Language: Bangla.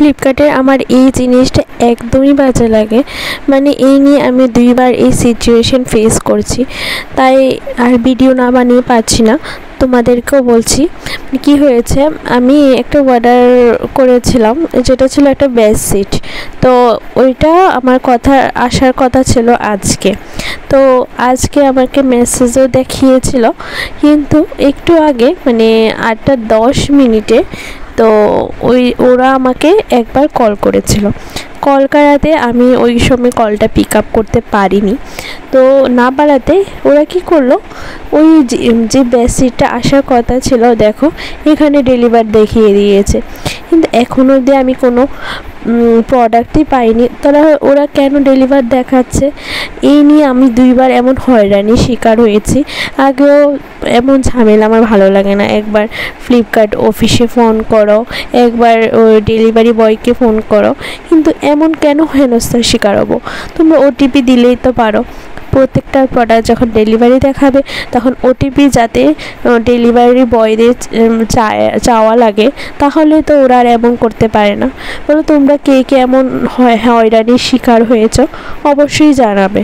ফ্লিপকার্টে আমার এই জিনিসটা একদমই বাজে লাগে, মানে এই নিয়ে আমি দুইবার এই সিচুয়েশন ফেস করছি, তাই আর ভিডিও না বানিয়ে পারছি না। তোমাদেরকেও বলছি কি হয়েছে। আমি একটা অর্ডার করেছিলাম, যেটা ছিল একটা বেডশিট। তো ওইটা আমার কথা আসার কথা ছিল আজকে। তো আজকে আমাকে মেসেজও দেখিয়েছিল, কিন্তু একটু আগে মানে 8:10 তো ওরা আমাকে একবার কল করেছিল। কল করাতে আমি ওই সময় কলটা পিক আপ করতে পারিনি। তো না পারাতে ওরা কি করলো, ওই যে বেডশিটটা আসার কথা ছিল দেখো এখানে ডেলিভার দেখিয়ে দিয়েছে, কিন্তু এখনও অবধি আমি কোনো প্রোডাক্টই পাইনি। ওরা কেন ডেলিভার দেখাচ্ছে, এই নিয়ে আমি দুইবার এমন হয়রানির শিকার হয়েছি। আগেও এমন ঝামেলা আমার ভালো লাগে না। একবার ফ্লিপকার্ট অফিসে ফোন করো, একবার ডেলিভারি বয়কে ফোন করো, কিন্তু এমন কেন হেনস্থার শিকার হবো? তোমরা ওটিপি দিলেই তো পারো। প্রত্যেকটা প্রোডাক্ট যখন ডেলিভারি দেখাবে তখন ওটিপি যাতে ডেলিভারি বয়দের চাওয়া লাগে, তাহলে তো ওরা আর এমন করতে পারে না। বলো তোমরা কে কে এমন হয়রানির শিকার হয়েছো, অবশ্যই জানাবে।